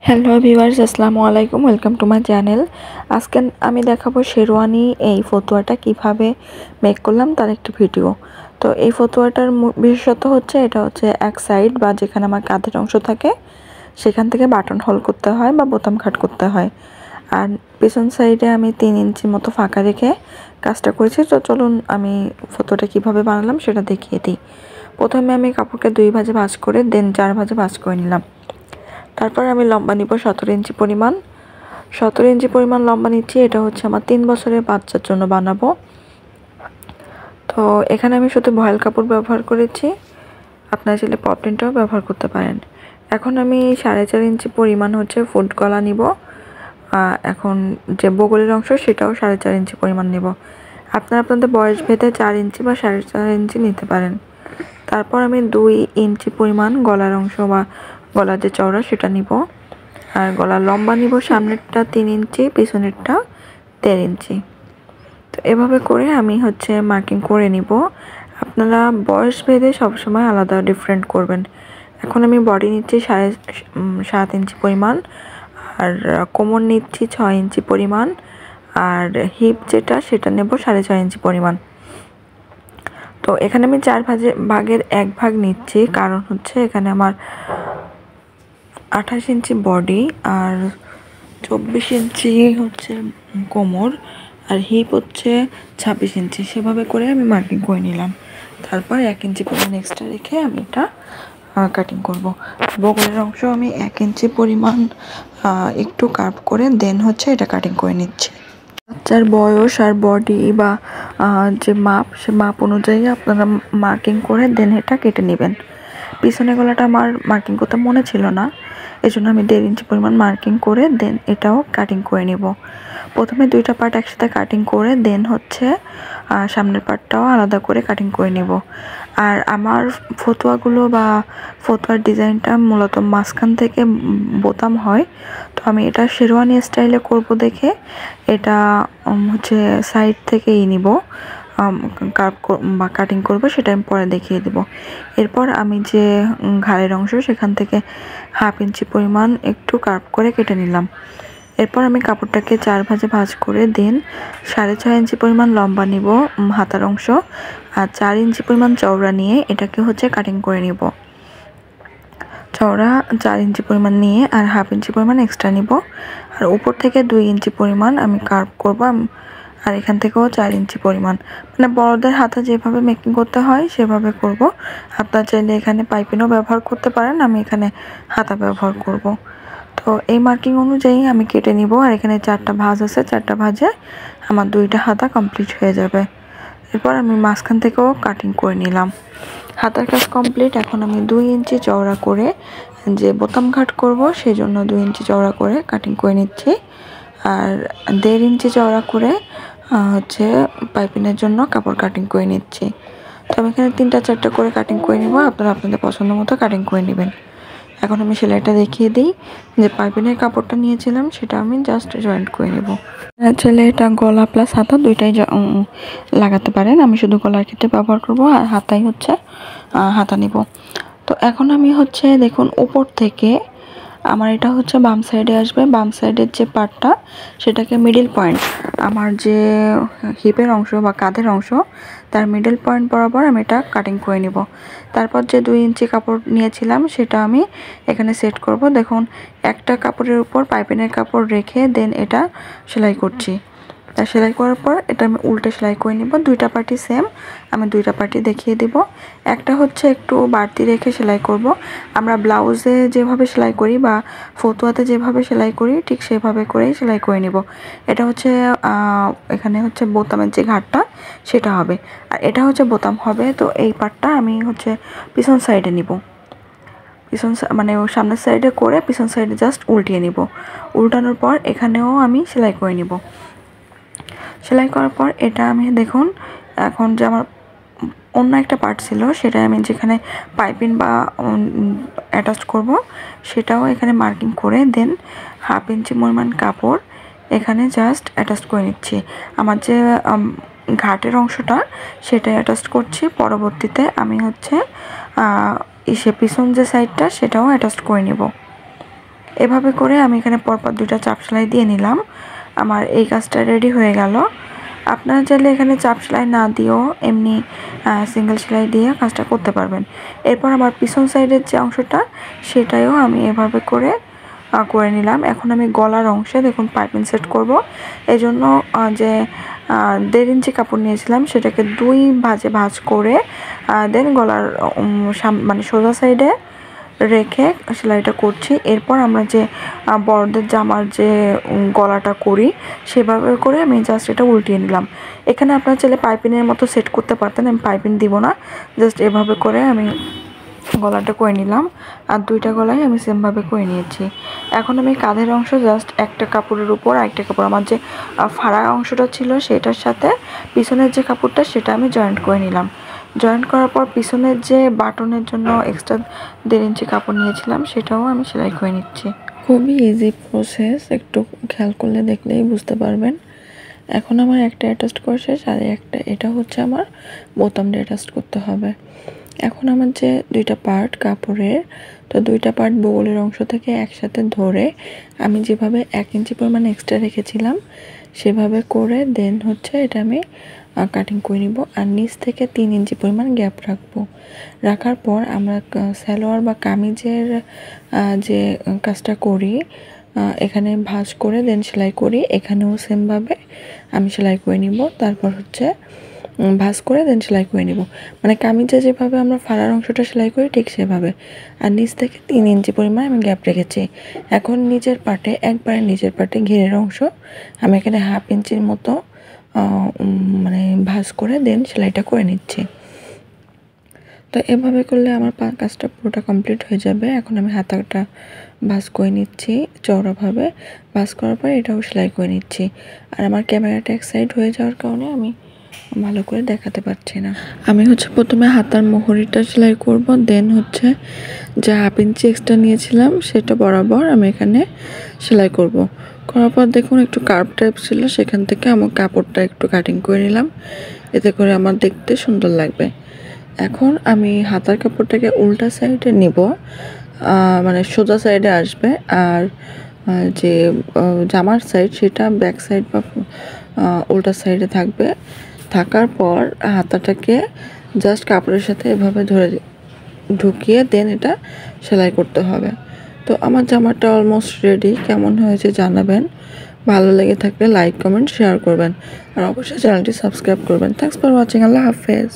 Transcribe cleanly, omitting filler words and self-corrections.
Hello viewers, আসসালামু আলাইকুম। Welcome to my channel. আজকে আমি দেখাবো শেরওয়ানি এই ফতুয়াটা কিভাবে মেক করলাম তার একটি ভিডিও। তো এই ফতুয়াটার বিশেষত হচ্ছে এটা হচ্ছে এক সাইড বা যেখানে আমার কাঁধের অংশ থাকে সেখান থেকে বাটন হোল করতে হয় বা বোতাম খাট করতে হয়। আর পেছন সাইডে আমি 3 ইঞ্চি মতো ফাঁকা রেখে কাজটা করেছি। তো চলুন আমি ফতুয়াটা কিভাবে বানালাম সেটা দেখিয়ে দিই। প্রথমে আমি কাপড়কে 2 ভাঁজে ভাঁজ করে দেন 4 ভাঁজে ভাঁজ করে নিলাম। তারপর আমি লম্বা নিব 17 ইঞ্চি পরিমাণ। 17 ইঞ্চি পরিমাণ লম্বা নিচ্ছি। এটা হচ্ছে আমার 3 বছরের বাচ্চার জন্য বানাবো। তো এখানে আমি শুধু ভয়েল কাপড় ব্যবহার করেছি, আপনারা চাইলে পপলিনটাও ব্যবহার করতে পারেন। এখন আমি 4.5 ইঞ্চি পরিমাণ হচ্ছে ফুট গলা নিব। এখন যে বগলের অংশ সেটাও 4.5 ইঞ্চি পরিমাণ নেব। আপনারা আপনাদের বয়স ভেদে 4 ইঞ্চি বা 4.5 ইঞ্চি নিতে পারেন। তারপর আমি 2 ইঞ্চি পরিমাণ গলার অংশ বা গলার যে চওড়া সেটা নিব। আর গলার লম্বা নিব সামনেরটা 3 ইঞ্চি, পিছনেরটা 1.5 ইঞ্চি। তো এভাবে করে আমি হচ্ছে মার্কিং করে নিব। আপনারা বয়স ভেদে সবসময় আলাদা ডিফারেন্ট করবেন। এখন আমি বডি নিচ্ছি 7.5 ইঞ্চি পরিমাণ, আর কোমর নিচ্ছি 6 ইঞ্চি পরিমাণ, আর হিপ যেটা সেটা নেব 6.5 ইঞ্চি পরিমাণ। তো এখানে আমি 4 ভাগের 1 ভাগ নিচ্ছি, কারণ হচ্ছে এখানে আমার 28 ইঞ্চি বডি আর 24 ইঞ্চি হচ্ছে কোমর, আর হিপ হচ্ছে 26 ইঞ্চি। সেভাবে করে আমি মার্কিং করে নিলাম। তারপর 1 ইঞ্চি পরিমাণ এক্সট্রা রেখে আমি এটা কাটিং করব। বগলের অংশ আমি 1 ইঞ্চি পরিমাণ একটু কার্ভ করে দেন হচ্ছে এটা কাটিং করে নিচ্ছি। বাচ্চার বয়স আর বডি বা যে মাপ সে মাপ অনুযায়ী আপনারা মার্কিং করে দেন এটা কেটে নেবেন। পিছনে গলাটা আমার মার্কিং করতে মনে ছিল না, এজন্য আমি 1.5 ইঞ্চি পরিমাণ মার্কিং করে দেন এটাও কাটিং করে নেব। প্রথমে 2টা পার্ট একসাথে কাটিং করে দেন হচ্ছে সামনের পার্টটাও আলাদা করে কাটিং করে নেব। আর আমার ফতুয়াগুলো বা ফতুয়ার ডিজাইনটা মূলত মাঝখান থেকে বোতাম হয়। তো আমি এটা শেরওয়ানি স্টাইলে করব দেখে এটা হচ্ছে সাইড থেকেই নিব, কার্ভ বা কাটিং করব সেটা আমি পরে দেখিয়ে দেব। এরপর আমি যে ঘাড়ের অংশ সেখান থেকে 1/2 ইঞ্চি পরিমাণ একটু কার্ভ করে কেটে নিলাম। এরপর আমি কাপড়টাকে 4 ভাঁজে ভাঁজ করে দেন 6.5 ইঞ্চি পরিমাণ লম্বা নিব হাতার অংশ, আর 4 ইঞ্চি পরিমাণ চওড়া নিয়ে এটাকে হচ্ছে কাটিং করে নিব। চওড়া 4 ইঞ্চি পরিমাণ নিয়ে আর 1/2 ইঞ্চি পরিমাণ এক্সট্রা নিব, আর উপর থেকে 2 ইঞ্চি পরিমাণ আমি কার্ভ করব, আর এখান থেকেও 4 ইঞ্চি পরিমাণ, মানে বড়দের হাতা যেভাবে মেকিং করতে হয় সেভাবে করব। আপনারা চাইলে এখানে পাইপিনও ব্যবহার করতে পারেন, আমি এখানে হাতা ব্যবহার করব। তো এই মার্কিং অনুযায়ী আমি কেটে নিব। আর এখানে 4টা ভাঁজ আছে, 4টা ভাঁজে আমার 2টা হাতা কমপ্লিট হয়ে যাবে। এরপর আমি মাঝখান থেকেও কাটিং করে নিলাম। হাতার কাজ কমপ্লিট। এখন আমি 2 ইঞ্চি চওড়া করে যে বোতাম ঘাট করব সেজন্য 2 ইঞ্চি চওড়া করে কাটিং করে নিচ্ছি, আর 1.5 ইঞ্চি চওড়া করে হচ্ছে পাইপিনের জন্য কাপড় কাটিং করে নিচ্ছি। তো আমি এখানে 3টা 4টা করে কাটিং করে নিব, আপনারা আপনাদের পছন্দ মতো কাটিং করে নেবেন। এখন আমি সেলাইটা দেখিয়ে দিই। যে পাইপিনের কাপড়টা নিয়েছিলাম সেটা আমি জাস্ট জয়েন্ট করে নেব। চাইলে এটা গলা প্লাস হাতা দুইটাই লাগাতে পারেন। আমি শুধু গলার ক্ষেত্রে ব্যবহার করব, আর হাতাই হচ্ছে হাতা নিব। তো এখন আমি হচ্ছে দেখুন উপর থেকে আমার এটা হচ্ছে বাম সাইডে আসবে। বাম সাইডের যে পার্টটা সেটাকে মিডল পয়েন্ট, আমার যে হিপের অংশ বা কাঁধের অংশ তার মিডল পয়েন্ট বরাবর আমি এটা কাটিং করে নিব। তারপর যে 2 ইঞ্চি কাপড় নিয়েছিলাম সেটা আমি এখানে সেট করব। দেখুন একটা কাপড়ের উপর পাইপিনের কাপড় রেখে দেন এটা সেলাই করছি। তা সেলাই করার পর এটা আমি উল্টে সেলাই করে নিব। 2টা পার্টি সেম, আমি 2টা পার্টি দেখিয়ে দিব। একটা হচ্ছে একটু বাড়তি রেখে সেলাই করব। আমরা ব্লাউজে যেভাবে সেলাই করি বা ফতুয়াতে যেভাবে সেলাই করি ঠিক সেভাবে করেই সেলাই করে নিব। এটা হচ্ছে এখানে হচ্ছে বোতামের যে ঘাটটা সেটা হবে, আর এটা হচ্ছে বোতাম হবে। তো এই পার্টটা আমি হচ্ছে পিছন সাইডে নিব। পিছন মানে সামনের সাইডে করে পিছন সাইডে জাস্ট উল্টিয়ে নিব। উল্টানোর পর এখানেও আমি সেলাই করে নিব। সেলাই করার পর এটা আমি দেখুন এখন যে আমার অন্য একটা পার্ট ছিল সেটা আমি যেখানে পাইপিং বা অ্যাটাচ করব সেটাও এখানে মার্কিং করে দেন 1/2 ইঞ্চি পরিমাণ কাপড় এখানে জাস্ট অ্যাটাচ করে নিচ্ছি। আমার যে ঘাটের অংশটা সেটা অ্যাটাচ করছি। পরবর্তীতে আমি হচ্ছে পিছন যে সাইডটা সেটাও অ্যাটাচ করে নেব। এভাবে করে আমি এখানে পরপর 2টা চাপ সেলাই দিয়ে নিলাম। আমার এই কাজটা রেডি হয়ে গেল। আপনারা চাইলে এখানে চাপ সেলাই না দিয়েও এমনি সিঙ্গেল সেলাই দিয়ে কাজটা করতে পারবেন। এরপর আমার পিছন সাইডের যে অংশটা সেটাও আমি এভাবে করে নিলাম। এখন আমি গলার অংশে দেখুন পাইপিং সেট করব। এই জন্য যে 1.5 ইঞ্চি কাপড় নিয়েছিলাম সেটাকে 2 ভাঁজে ভাঁজ করে দেন গলার মানে সোজা সাইডে রেখে সেলাইটা করছি। এরপর আমরা যে বড়দের জামার যে গলাটা করি সেভাবে করে আমি জাস্ট এটা উল্টিয়ে নিলাম। এখানে আপনারা চাইলে পাইপিংয়ের মতো সেট করতে পারতেন, আমি পাইপিং দিব না, জাস্ট এভাবে করে আমি গলাটা করে নিলাম। আর 2টা গলাই আমি সেমভাবে করে নিয়েছি। এখন আমি কাঁধের অংশ জাস্ট একটা কাপড়ের উপর আরেকটা কাপড়, আমার যে ফাড়া অংশটা ছিল সেটার সাথে পিছনের যে কাপড়টা সেটা আমি জয়েন্ট করে নিলাম। জয়েন্ট করার পর পিছনের যে বাটনের জন্য এক্সট্রা 1.5 ইঞ্চি কাপড় নিয়েছিলাম সেটাও আমি সেলাই করে নিচ্ছি। খুবই ইজি প্রসেস, একটু খেয়াল করলে দেখলেই বুঝতে পারবেন। এখন আমার একটা অ্যাটাচ করা শেষ, আর একটা এটা হচ্ছে আমার বোতামটা অ্যাটাচ করতে হবে। এখন আমার যে 2টা পার্ট কাপড়ের, তো 2টা পার্ট বগলের অংশ থেকে একসাথে ধরে আমি যেভাবে 1 ইঞ্চি পরিমাণ এক্সট্রা রেখেছিলাম সেভাবে করে দেন হচ্ছে এটা আমি কাটিং করে নিব। আর নিচ থেকে 3 ইঞ্চি পরিমাণ গ্যাপ রাখবো। রাখার পর আমরা সালোয়ার বা কামিজের যে কাজটা করি এখানে ভাঁজ করে দেন সেলাই করি, এখানেও সেমভাবে আমি সেলাই করে নিব। তারপর হচ্ছে ভাঁজ করে দেন সেলাই করে নিব, মানে কামিজে যেভাবে আমরা ফাড়ার অংশটা সেলাই করি ঠিক সেভাবে। আর নিচ থেকে 3 ইঞ্চি পরিমাণ আমি গ্যাপ রেখেছি। এখন নিচের পাটে একবারে নিচের পাটে ঘেরের অংশ আমি এখানে 1/2 ইঞ্চির মতো মানে ভাঁজ করে দেন সেলাইটা করে নিচ্ছি। তো এভাবে করলে আমার কাজটা পুরোটা কমপ্লিট হয়ে যাবে। এখন আমি হাতাটা ভাঁজ করে নিচ্ছি চওড়াভাবে, ভাঁজ করার পর এটাও সেলাই করে নিচ্ছি। আর আমার ক্যামেরাটা এক সাইড হয়ে যাওয়ার কারণে আমি ভালো করে দেখাতে পারছি না। আমি হচ্ছে প্রথমে হাতার মোহরিটা সেলাই করব, দেন হচ্ছে যে 1/2 ইঞ্চি এক্সট্রা নিয়েছিলাম সেটা বরাবর আমি এখানে সেলাই করব। করার পর দেখুন একটু কার্ভ টাইপ ছিল, সেখান থেকে আমার কাপড়টা একটু কাটিং করে নিলাম, এতে করে আমার দেখতে সুন্দর লাগবে। এখন আমি হাতার কাপড়টাকে উল্টা সাইডে নিব, মানে সোজা সাইডে আসবে, আর যে জামার সাইড সেটা ব্যাক সাইড বা উল্টা সাইডে থাকবে। থাকার পর হাতাটাকে জাস্ট কাপড়ের সাথে এভাবে ধরে ঢুকিয়ে দেন এটা সেলাই করতে হবে। তো আমার জামাটা অলমোস্ট রেডি। কেমন হয়েছে জানাবেন, ভালো লেগে থাকলে লাইক কমেন্ট শেয়ার করবেন, আর অবশ্যই চ্যানেলটি সাবস্ক্রাইব করবেন। Thanks for watching. আল্লাহ হাফেজ।